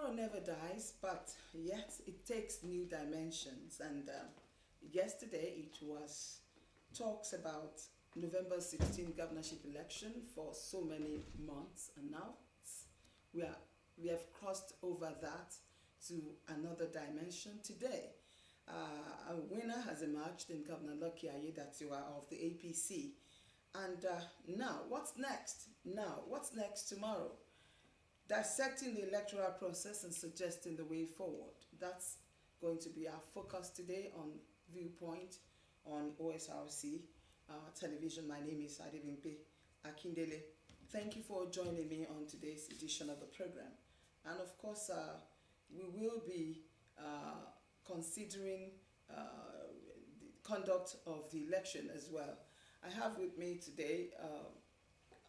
Tomorrow never dies, but yet it takes new dimensions. And yesterday it was talks about November 16 governorship election for so many months, and now we are we have crossed over that to another dimension today. A winner has emerged in Governor Lucky Aiyedatiwa of the APC. And now, what's next? Now, what's next tomorrow? Dissecting the electoral process and suggesting the way forward. That's going to be our focus today on Viewpoint on OSRC television. My name is Adebimpe Akindele. Thank you for joining me on today's edition of the program. And of course, we will be considering the conduct of the election as well. I have with me today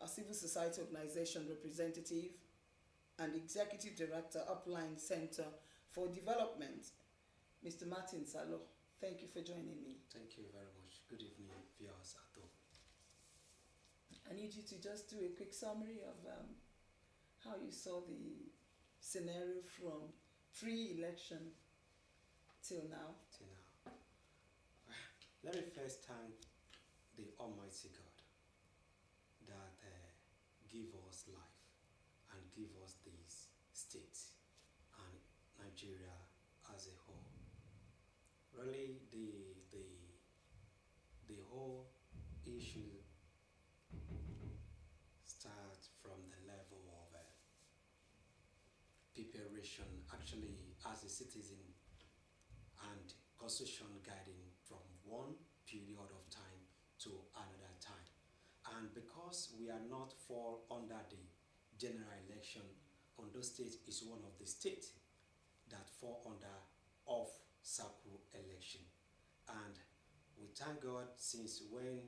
a civil society organization representative and Executive Director, Upline Center for Development, Mr. Martin Salo. Thank you for joining me. Thank you very much. Good evening, viewers at home. I need you to just do a quick summary of how you saw the scenario from pre-election till now. Let me first thank the Almighty God that give us life and give us this state and Nigeria as a whole. Really, the whole issue starts from the level of preparation, actually, as a citizen, and constitution guiding from one period of time to another time. And because we are not fall under the general election, Ondo State is one of the states that fall under off-cycle election. And we thank God since when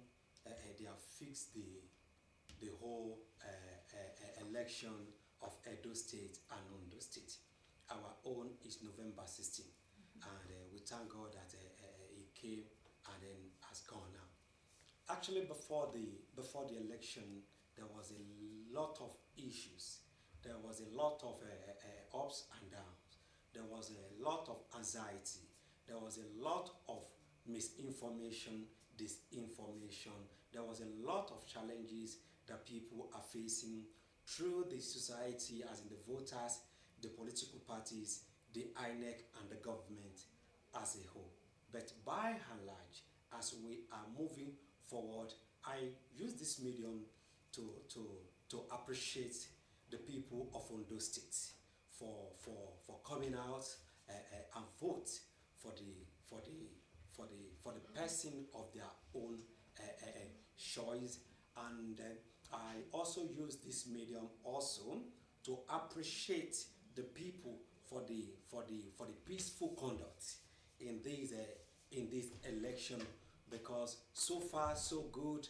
they have fixed the whole election of Edo State and Ondo State. Our own is November 16. And we thank God that it came and then has gone now. Actually, before the election, there was a lot of issues. There was a lot of ups and downs. There was a lot of anxiety. There was a lot of misinformation, disinformation. There was a lot of challenges that people are facing through the society, as in the voters, the political parties, the INEC, and the government as a whole. But by and large, as we are moving forward, I use this medium to appreciate the people of Ondo State for coming out and vote for the person of their own choice. And I also use this medium also to appreciate the people for the peaceful conduct in this election, because so far so good.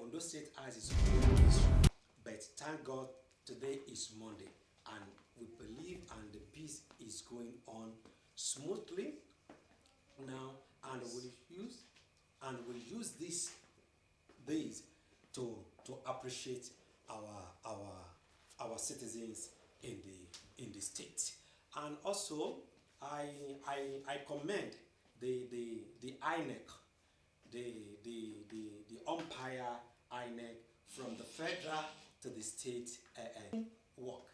Ondo State has its own history, but thank God today is Monday, and we believe and the peace is going on smoothly now, and we'll use this days to appreciate our citizens in the state. And also I commend the INEC, the umpire INEC, from the federal to the state work.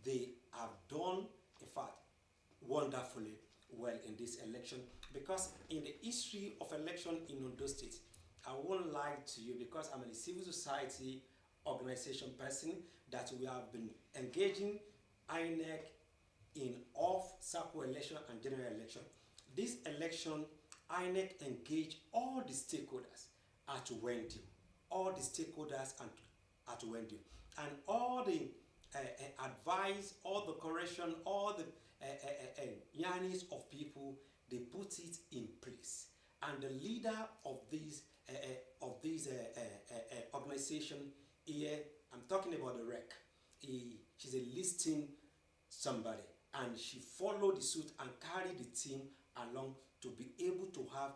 They have done, in fact, wonderfully well in this election, because in the history of election in Ondo State, I won't lie to you, because I'm a civil society organization person, that we have been engaging INEC in off-cycle election and general election. This election, INEC engaged all the stakeholders at Wendy, all the stakeholders at Wendy, and all the advice, all the correction, all the yearnings of people, they put it in place. And the leader of this organization here, I'm talking about the REC, she's a listing somebody, and she followed the suit and carried the team along to be able to have,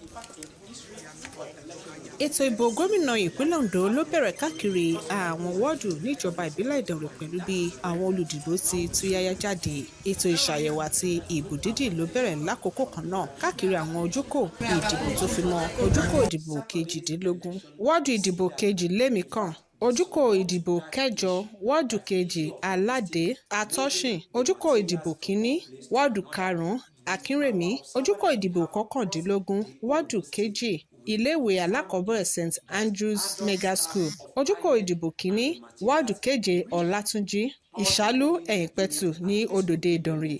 in fact, in the history of election. Ètò ìbò gómìnà ìpínlẹ̀ Ondo ló bẹ̀rẹ̀ káàkiri àwọn wọ́ọ̀dù níjọba ìbílẹ̀ Ìdànrè pẹ̀lú bí àwọn olùdìbò ti túyáyá jáde. Ètò ìṣàyẹ̀wò àti ìbò dídì ló bẹ̀rẹ̀ lákòókò kan náà káàkiri àwọn ojúkò ìdìbò tó fi mọ́ ojúkò ìdìbò kejìdínlógún. Wọ́ọ̀dù ìdìbò kejì-lé-mi-kàn, ojúkò ìdìbò kẹjọ, wọ́ọ̀dù kejì Aládé Atọ́sìn, ojúkò ìdìbò kìíní, wọ́ọ̀dù karùn-ún Akínrẹ̀mí, ojúkò ìdìbò kọkàndínlógún, wọ́ọ̀dù kejì iléèwé alákọ̀ọ́bẹ̀rẹ̀ St Andrews Mega School, ojúkò ìdìbò kìíní, wọ́ọ̀dù keje Ọlátúnjí, Ìṣálú Ẹ̀yìnpẹ̀tù ní Òdòdó Ìdànrè.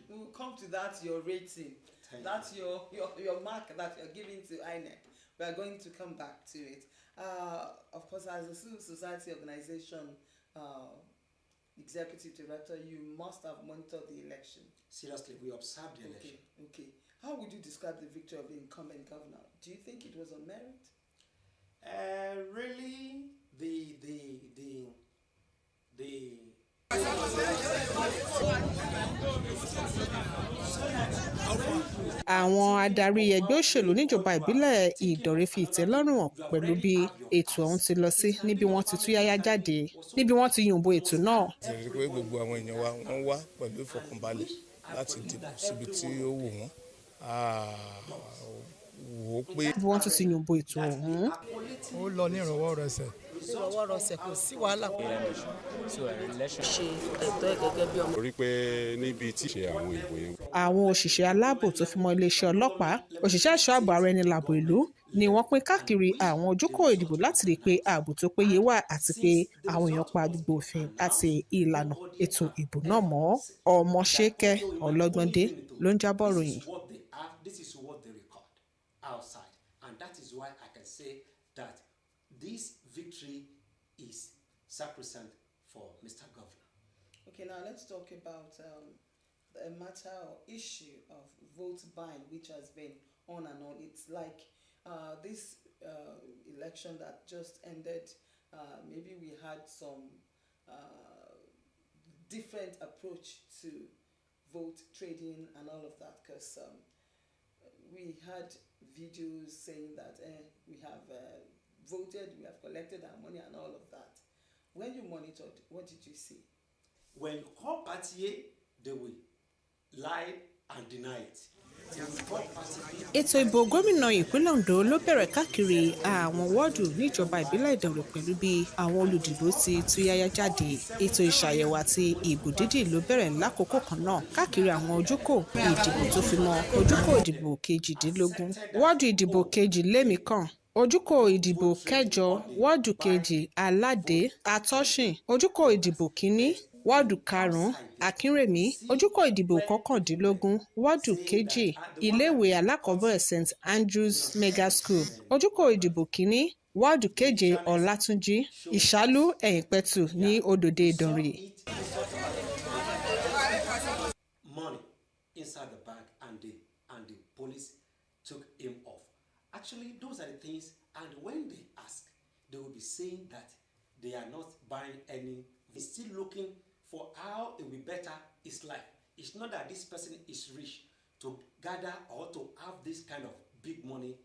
We'll come to that, your rating. That's your mark that you're giving to INEC. We are going to come back to it. Of course, as a civil society organization, executive director, you must have monitored the election. Seriously, we observed the election. Okay. How would you describe the victory of the incumbent governor? Do you think it was on merit? Really, Àwọn adarí ẹgbẹ́ òṣèlú níjọba ìbílẹ̀ Ìdànrè fi ìtẹ́lọ́rùn hàn pẹ̀lú bí ètò ọ̀hún ti lọ sí níbi wọ́n ti túyáyá jáde níbi wọ́n ti yìnbó ètò náà. Rí pé gbogbo àwọn èèyàn wa wọ́n wá pẹ̀lú ìfọ̀kànbalẹ̀ láti dìbò síbi tí ó wù wọ́n. Wò ó pé bí wọ́n tún ti yìnbó ètò ọ̀hún. Ó lọ ní ìrọ̀wọ́rọsẹ̀. Ìrọ̀wọ́rọsẹ̀ kò sí wàhálà. Ṣe ẹ̀tọ́ ẹ̀ gẹ́gẹ́ bí ọmọ. Torí pé níbi tí ṣe àwọn ìbò yẹn. Àwọn òṣìṣẹ́ aláàbò tó fi mọ́ iléeṣẹ́ ọlọ́pàá, òṣìṣẹ́ ẹ̀ṣọ́ ààbò ara ẹni làbò ìlú ni wọ́n pín káàkiri àwọn ojúkò ìdìbò láti rí i pé ààbò tó péye wà àti pé àwọn èèyàn pa gbogbo òfin àti ìlànà ètò ìbò náà mọ́. Ọmọṣẹ́kẹ́ Ọlọ́gbọ́ndé ló ń jábọ̀ ròyìn. This is what they record outside, and that is why I can say that this victory is sacrosanct for Mr. Governor. Okay, now let's talk about a matter or issue of vote buying, which has been on and on. It's like this election that just ended. Maybe we had some different approach to vote trading and all of that, because we had videos saying that we have voted, we have collected our money and all of that. When you monitored, what did you see? When you call party, they will lie and deny it. Ètò ìbò gómìnà ìpínlẹ̀ Ondo ló bẹ̀rẹ̀ káàkiri àwọn wọ́ọ̀dù níjọba ìbílẹ̀ Ìdànrè pẹ̀lú bí àwọn olùdìbò ti túyáyá jáde. Ètò ìṣàyẹ̀wò àti ìbò dídì ló bẹ̀rẹ̀ lákòókò kan náà káàkiri àwọn ojúkò ìdìbò tó fi mọ́ ojúkò ìdìbò kejìdínlógún. Wọ́ọ̀dù ìdìbò kejì-lé-mi-kàn, ojúkò ìdìbò kẹjọ, wọ́ọ̀dù kejì Aládé Atọ́sìn, ojúkò ìdìbò kìíní, wọ́ọ̀dù karùn-ún Akínrẹ̀mí, ojúkò ìdìbò kọkàndínlógún, wọ́ọ̀dù kejì iléèwé alákọ̀ọ́bẹ̀rẹ̀ St Andrews Mega School, ojúkò ìdìbò kìíní, wọ́ọ̀dù keje Ọlátúnjí, Ìṣálú Ẹ̀yìnpẹ̀tù ní Òdòdó Ìdànrè. Money inside the bag, and the police took him off. Actually, those are the things, and when they ask, they will be saying that they are not buying any. They're still looking for how it will be better his life. It's not that this person is rich to gather or to have this kind of big money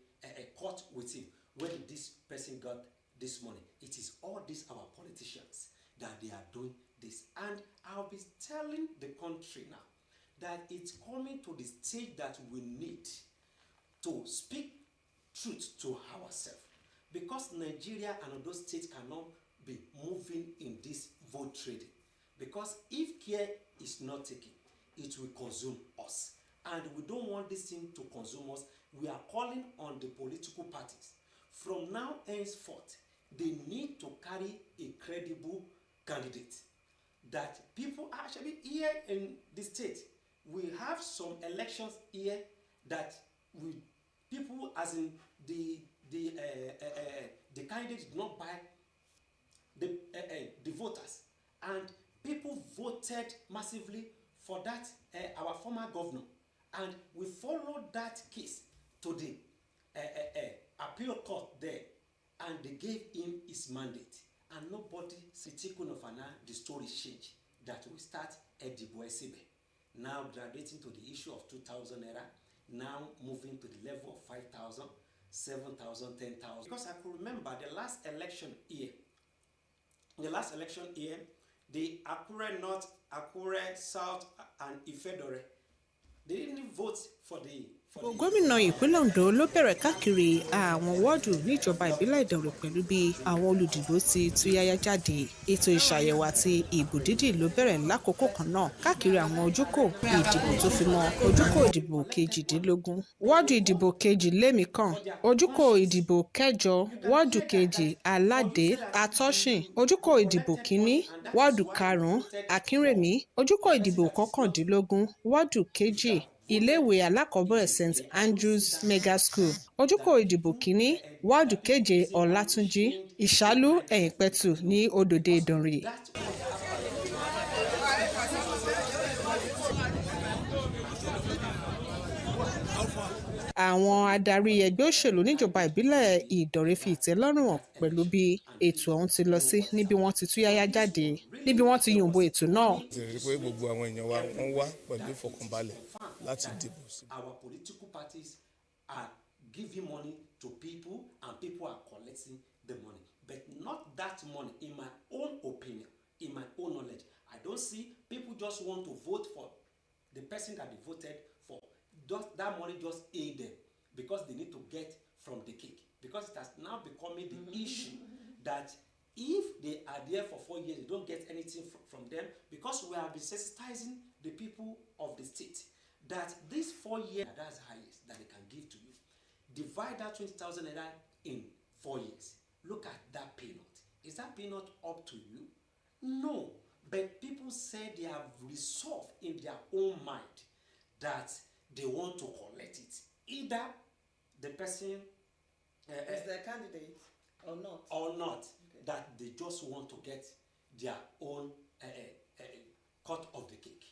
caught with him. Where did this person got this money? It is all these our politicians that they are doing this. And I'll be telling the country now that it's coming to the stage that we need to speak truth to ourselves, because Nigeria and those states cannot be moving in this vote trading, because if care is not taken, it will consume us, and we don't want this thing to consume us. We are calling on the political parties from now henceforth, they need to carry a credible candidate that people actually here in the state. We have some elections here that we people, as in the candidate did not buy the voters, and people voted massively for that our former governor, and we followed that case to the appeal court there, and they gave him his mandate, and nobody critical of the story change that we start Edibo Esibe now graduating to the issue of 2,000 naira. now moving to the level of 5,000, 7,000, 10,000. Because I could remember the last election year, the Akure North, Akure South, and Ifedore, they didn't vote for the gómìnà ìpínlẹ̀ Ondo ló bẹ̀rẹ̀ káàkiri àwọn wọ́ọ̀dù níjọba ìbílẹ̀ Ìdànrè pẹ̀lú bí àwọn olùdìbò ti túyáyá jáde. Ètò ìṣàyẹ̀wò àti ìbò dídì ló bẹ̀rẹ̀ lákòókò kan náà káàkiri àwọn ojúkò ìdìbò tó fi mọ́ ojúkò ìdìbò kejìdínlógún, wọ́ọ̀dù ìdìbò kejìlémìíkan, ojúkò ìdìbò kẹjọ, wọ́ọ̀dù kejì Aládé Atọ́sìn, ojúkò ìdìbò kínní, wọ́ọ̀dù karùn-ún Akínrẹ̀mí, ojúkò ìdìbò kọkàndínlógún, wọ́ọ̀dù kejì iléèwé alákọ̀ọ́bẹ̀rẹ̀ St Andrews Mega School, ojúkò ìdìbò kínní wọ́ọ̀dù keje Ọlátúnjí, Ìṣàlù Ẹ̀yìnpẹ̀tù ní Òdòdó Ìdànrè. Àwọn adarí ẹgbẹ́ òṣèlú níjọba ìbílẹ̀ Ìdànrè fi ìtẹ́lọ́rùn hàn pẹ̀lú bí ètò ọ̀hún ti lọ sí níbi wọ́n ti túyáyá jáde níbi wọ́n ti yìnbó ètò náà. Ìrírí pé gbogbo àwọn èèyàn wa wọ́n wá pẹ̀lú ìfọkànbalẹ̀ láti dìbò sí. Our political parties are giving money to people and people are collecting the money, but not that money. In my own opinion, in my own knowledge, I don't see people just want to vote for the person that they voted for. That money just aid them because they need to get from the cake, because it has now becoming the issue that if they are there for 4 years, they don't get anything from them, because we have been sensitizing the people of the state that this 4 years, that's the highest that they can give to you. Divide that 20,000 naira in 4 years. Look at that peanut. Is that peanut up to you? No. But people say they have resolved in their own mind that they want to collect it. Either the person is their candidate or not. Okay. That they just want to get their own cut of the cake.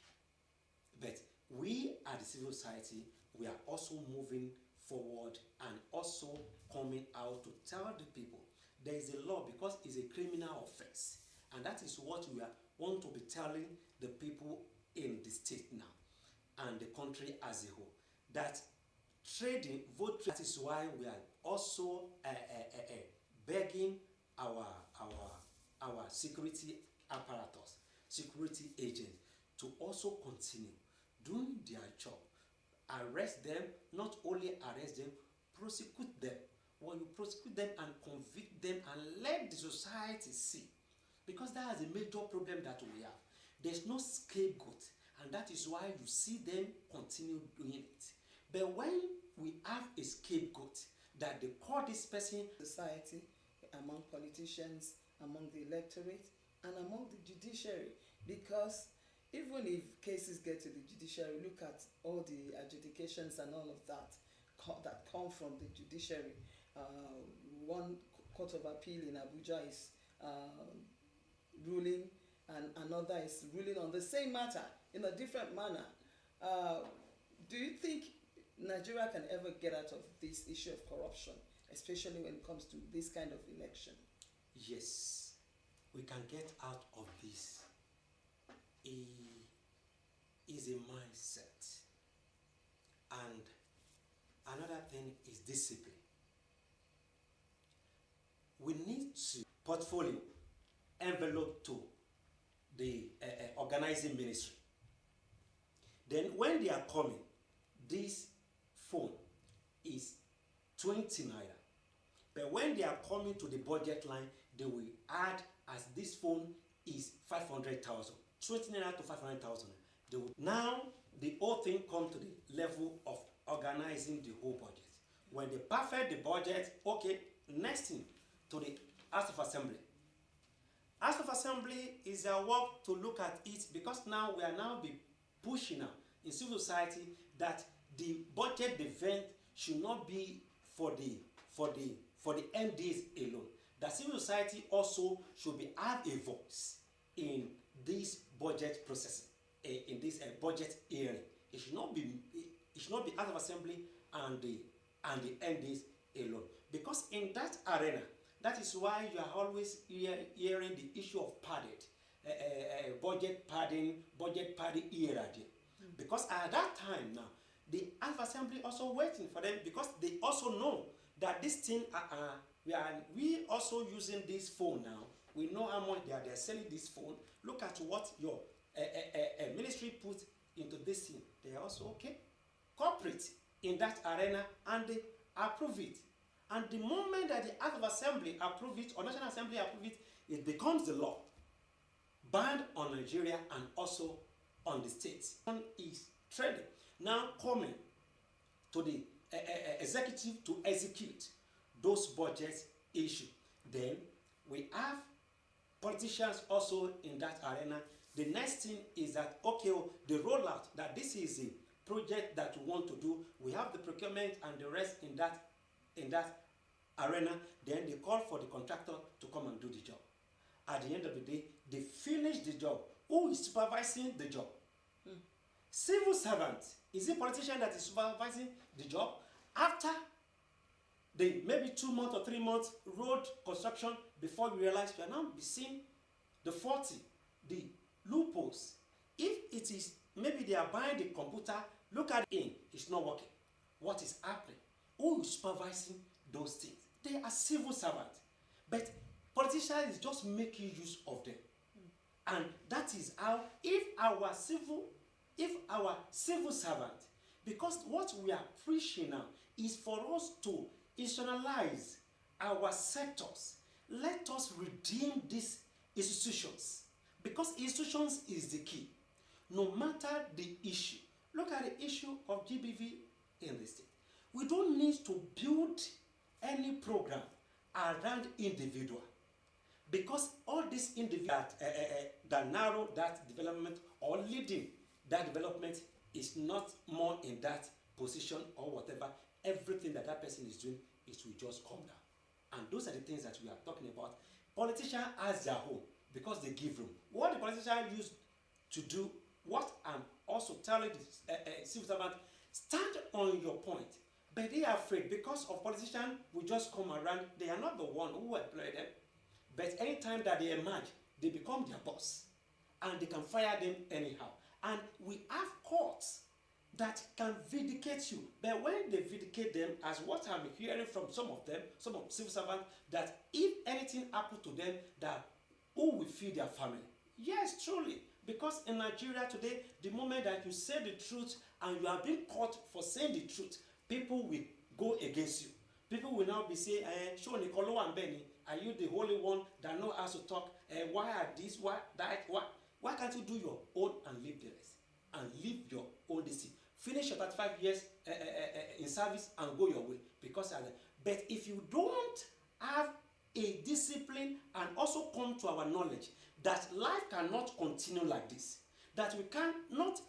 But we at the civil society, we are also moving forward and also coming out to tell the people there is a law, because it's a criminal offense. And that is what we want to be telling the people in the state now and the country as a whole. That trading, vote trading, that is why we are also begging our security apparatus, security agents, to also continue doing their job. Arrest them, not only arrest them, prosecute them. When you prosecute them and convict them and let the society see, because that is a major problem that we have. There's no scapegoat, and that is why you see them continue doing it. But when we have a scapegoat that they call this person, society, among politicians, among the electorate, and among the judiciary, because even if cases get to the judiciary, look at all the adjudications and all of that that come from the judiciary. One court of appeal in Abuja is ruling, and another is ruling on the same matter in a different manner. Do you think Nigeria can ever get out of this issue of corruption, especially when it comes to this kind of election? Yes, we can get out of this. It is a mindset. And another thing is discipline. We need to portfolio envelope to the organizing ministry. Then when they are coming, this phone is 20 naira. But when they are coming to the budget line, they will add, as this phone is 500,000, 20 naira to 500,000. Now the whole thing come to the level of organizing the whole budget. When they perfect the budget, okay, next thing to the House of Assembly. House of Assembly is their work to look at it, because now we are now be pushing now in civil society that the budget event should not be for the MDs alone. That civil society also should be have a voice in this budget processing, in this budget hearing. It should not be House of Assembly and the MDs alone, because in that arena, that is why you are always hearing the issue of padded, budget padding here and there. Because at that time now, the House of Assembly also waiting for them because they also know that this thing, we also using this phone now. We know how much they're selling this phone. Look at what your ministry put into this thing. They are also okay, cooperate in that arena, and they approve it. And the moment that the House of Assembly approve it, or National Assembly approve it, it becomes the law, banned on Nigeria and also on the states. One is trading. Now coming to the executive to execute those budgets issued. Then we have politicians also in that arena. The next thing is that, okay, the rollout, that this is a project that we want to do. We have the procurement and the rest in that arena. Then they call for the contractor to come and do the job. At the end of the day, they finish the job. Who is supervising the job? Civil servant. Is it politician that is supervising the job? After the maybe 2 months or 3 months road construction, before you realize you are now seeing the 40, the loopholes. If it is, maybe they are buying the computer, look at it, it's not working. What is happening? Who is supervising those things? They are civil servants. But politicians is just making use of them. And that is how, if our civil servant, because what we are preaching now is for us to institutionalize our sectors. Let us redeem these institutions, because institutions is the key. No matter the issue. Look at the issue of GBV in the state. We don't need to build any program around individual, because all these individuals that narrow that development or leading that development is not more in that position or whatever. Everything that person is doing, it will just come down. And those are the things that we are talking about. Politicians as their own, because they give room. What the politician used to do, what I'm also telling the civil servant, stand on your point. But they are afraid because of politicians will just come around. They are not the one who employ them. But anytime that they emerge, they become their boss. And they can fire them anyhow. And we have courts that can vindicate you. But when they vindicate them, as what I'm hearing from some of them, some of civil servants, that if anything happened to them, that who will feed their family? Yes, truly. Because in Nigeria today, the moment that you say the truth and you are being caught for saying the truth, people will go against you. People will now be saying, Show Nicolo and Benny, are you the only one that knows how to talk? Why are this? Why that? Why can't you do your own and leave the rest? And leave your own decision. Finish your 35 years in service and go your way. But if you don't have a discipline and also come to our knowledge that life cannot continue like this, that we cannot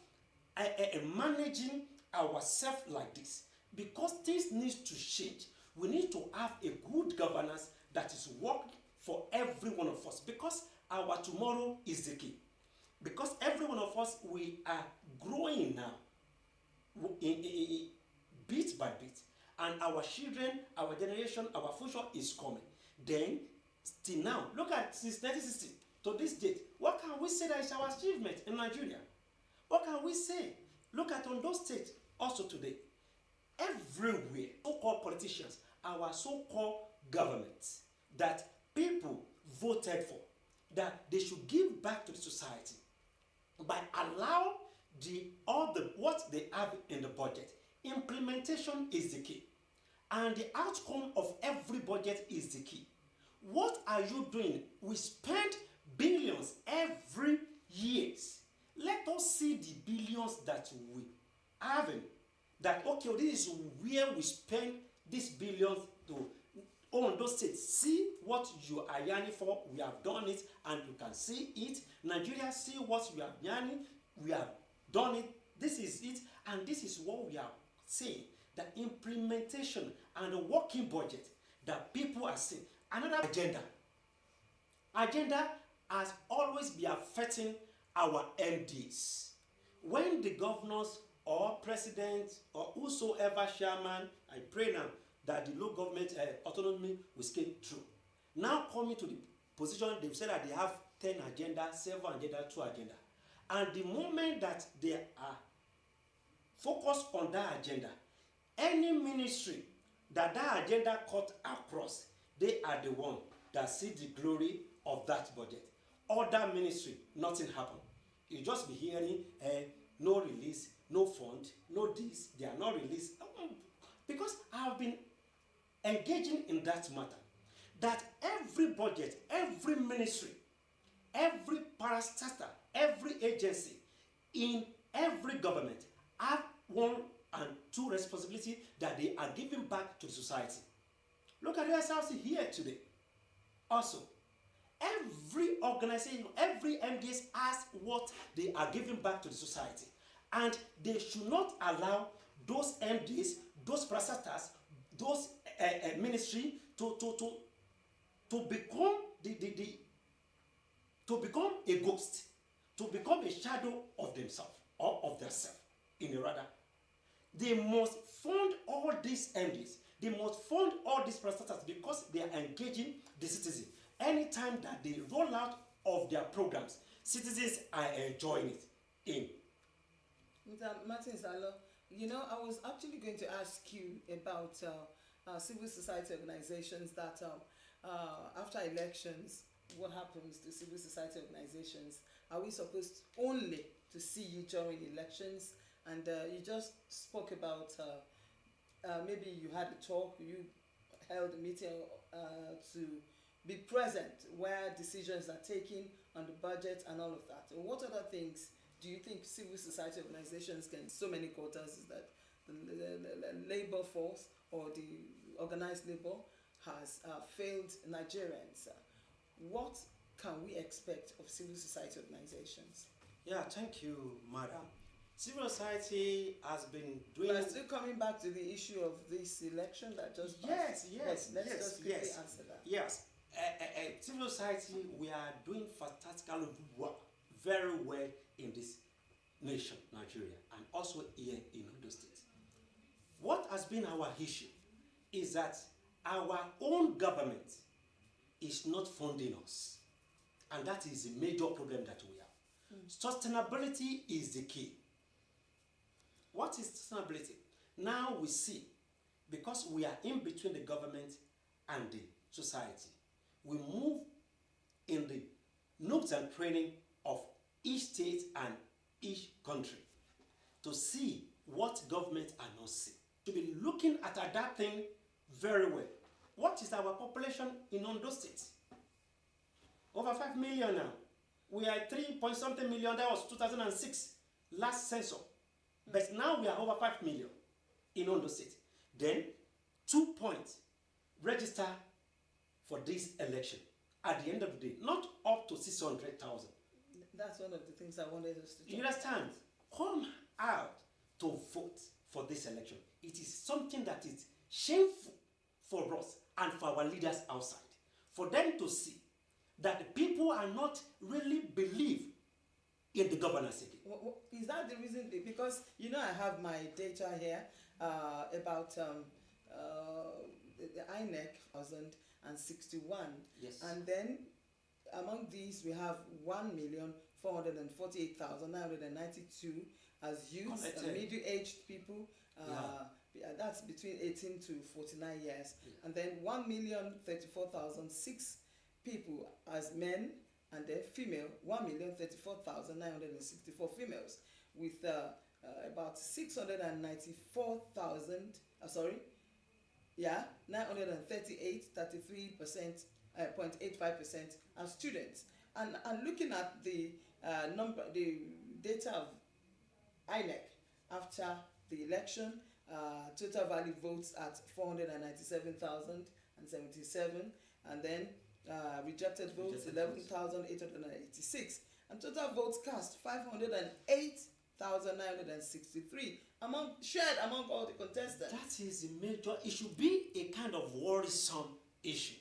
managing ourselves like this, because things need to change. We need to have a good governance that is working for every one of us, because our tomorrow is the key. Because every one of us, we are growing now, bit by bit, and our children, our generation, our future is coming. Then, still now, look at since 1960 to this date, what can we say that is our achievement in Nigeria? What can we say? Look at Ondo State also today. Everywhere, so-called politicians, our so-called governments that people voted for, that they should give back to the society by allow what they have in the budget. Implementation is the key, and the outcome of every budget is the key. What are you doing? We spend billions every year. Let us see the billions that we have. That okay, this is where we spend these billions to. On those states, see what you are yearning for. We have done it, and you can see it. Nigeria, see what you are yearning. We have done it. This is it, and this is what we are saying. The implementation and the working budget that people are seeing. Another agenda has always been affecting our MDs. When the governors or president or whosoever chairman, I pray now that the local government autonomy will scale through. Now coming to the position, they've said that they have 10 agenda, 7 agenda, 2 agenda. And the moment that they are focus on that agenda. Any ministry that agenda cut across, they are the one that see the glory of that budget. Other ministry, nothing happen. You just be hearing, no release, no fund, no this, they are not released. Because I have been engaging in that matter. That every budget, every ministry, every parastatal, every agency in every government have one and two responsibility that they are giving back to the society. Look at the Osrc here today. Also, every organization, every MDS has what they are giving back to the society. And they should not allow those MDs, those parastatals, those ministry to become to become a ghost, to become a shadow of themselves or of themselves in a rather. They must fund all these MDs. They must fund all these parastatals because they are engaging the citizen. Anytime that they roll out of their programs, citizens are enjoying it in. Mr. Martin Salo, you know, I was actually going to ask you about civil society organizations that after elections, what happens to civil society organizations? Are we supposed only to see you during elections? And you just spoke about maybe you had a talk, you held a meeting to be present where decisions are taken on the budget and all of that. What other things do you think civil society organizations can? So many quarters is that the labor force or the organized labor has failed Nigerians. What can we expect of civil society organizations? Yeah, thank you, madam. Civil society has been doing. But still coming back to the issue of this election that just passed. Yes. Let's just quickly answer that. Yes, civil society, we are doing fantastic work, very well in this nation, Nigeria, and also here in Ondo State. What has been our issue is that our own government is not funding us, and that is a major problem that we have. Sustainability is the key. What is sustainability? Now we see, because we are in between the government and the society, we move in the nooks and crannies of each state and each country to see what government are not seeing. To be looking at that thing very well. What is our population in Ondo State? Over 5 million now. We are 3-point-something million. That was 2006, last census. But now we are over 5 million in Ondo State. Then 2 points register for this election. At the end of the day, not up to 600,000. That's one of the things I wanted us to do. You understand? Come out to vote for this election. It is something that is shameful for us and for our leaders outside. For them to see that the people are not really believe in the governance again. Is that the reason? Because, you know, I have my data here about the INEC 1061. Yes. And then among these, we have 1,448,992 as youths, middle-aged people. That's between 18 to 49 years. Yeah. And then 1,034,006 people as men, and then female, 1,034,964 females, with about 694,000, 938, 33%, 0.85% as students. And looking at the the data of INEC after the election, total valid votes at 497,077, and then rejected votes 11,886, and total votes cast 508,963 shared among all the contestants. That is a major. It should be a kind of worrisome issue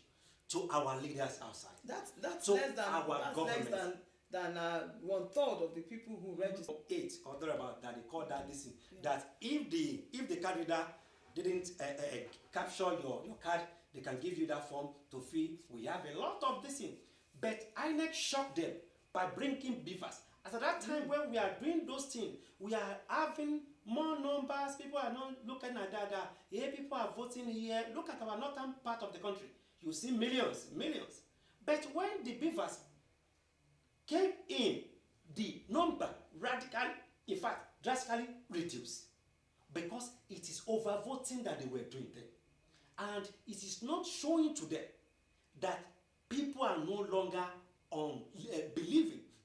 to our leaders outside. That's to less than our government. Less than 1/3 of the people who registered. 8 or thereabout that they call that this thing. Yeah. That if the candidate didn't capture your card, they can give you that form to fill. We have a lot of this thing, but INEC shocked them by bringing beavers. At that time when we are doing those things, we are having more numbers, people are not looking at that. Here people are voting here. Look at our northern part of the country. You see millions. But when the beavers came in, the number drastically reduced, because it is overvoting that they were doing there. And it is not showing to them that people are no longer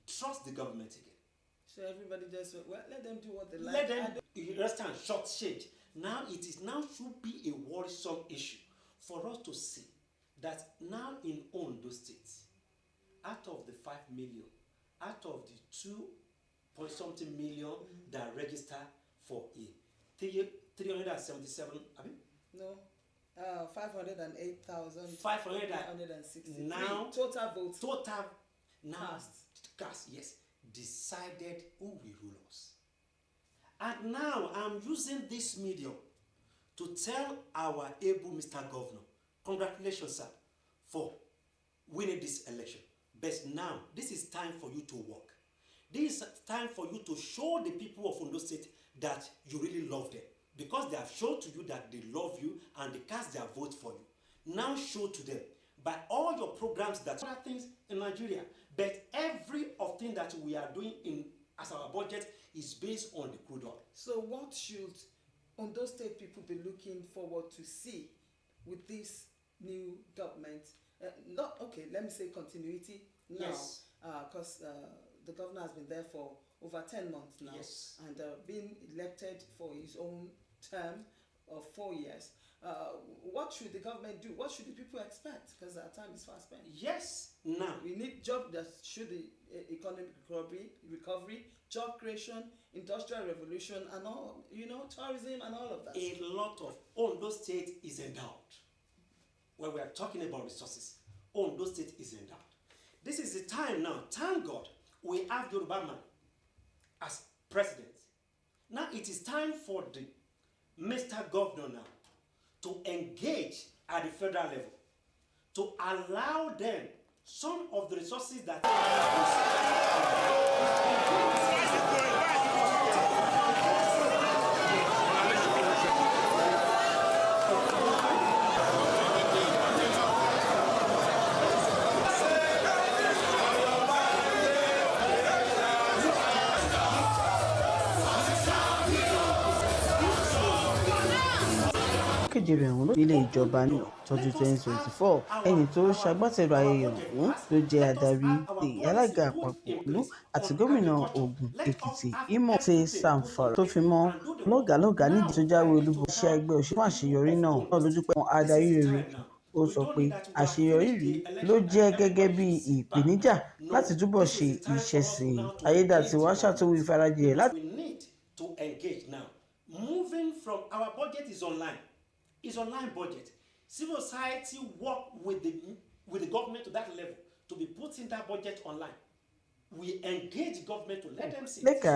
trust the government again. So everybody just, well, let them do what they like. Let them, you understand, short change. Now it should be a worrisome issue for us to see that now in Ondo State, out of the 5 million, out of the 2-point-something million that register for a 377, I mean? No. 508,563 now total votes. Now cast, yes, decided who will rule us. And now I'm using this medium to tell our able Mr. Governor, congratulations, sir, for winning this election. But now this is time for you to work. This is time for you to show the people of Ondo State that you really love them, because they have shown to you that they love you and they cast their vote for you. Now show to them by all your programs that other things in Nigeria, but every of thing that we are doing as our budget is based on the crude oil. So what should Ondo State people be looking forward to see with this new government? Let me say continuity now, because the governor has been there for over 10 months now, yes, and been elected for his own term of 4 years. What should the government do? What should the people expect? Because our time is fast spent. Yes, now we need jobs that should the economic recovery, job creation, industrial revolution, and all, tourism and all of that. A lot of Ondo State is endowed. When we are talking about resources, Ondo State is endowed. This is the time now. Thank God we have Yoruba man as president. Now it is time for the Mr. Governor now to engage at the federal level, to allow them some of the resources that kéde rẹ̀ ọ̀hún nílé ìjọba ní tọdún 2024. ẹni tó ṣagbátẹrù ayẹyẹ ọ̀hún ló jẹ́ adarí alága àpapọ̀ ìlú àti gómìnà Ògùn, Èkìtì, Imo àti Zamfara, tó fi mọ́ lọ́gàálọ́gàá nídìí tó jáwé olúborí iṣẹ́ ẹgbẹ́ òṣèlú àṣeyọrí náà ló dúpẹ́ àwọn adarí rere. Ó sọ pé àṣeyọrí rí ló jẹ́ gẹ́gẹ́ bí ìpèníjà láti túbọ̀ ṣe iṣẹ́ sí i. Ayédàtiwa ṣàtúnwò ìfarajì rẹ̀ láti. We need to engage now. Moving from our budget is online. It's online budget. Civil society work with the government to that level to be putting that budget online. We engage government to let them see.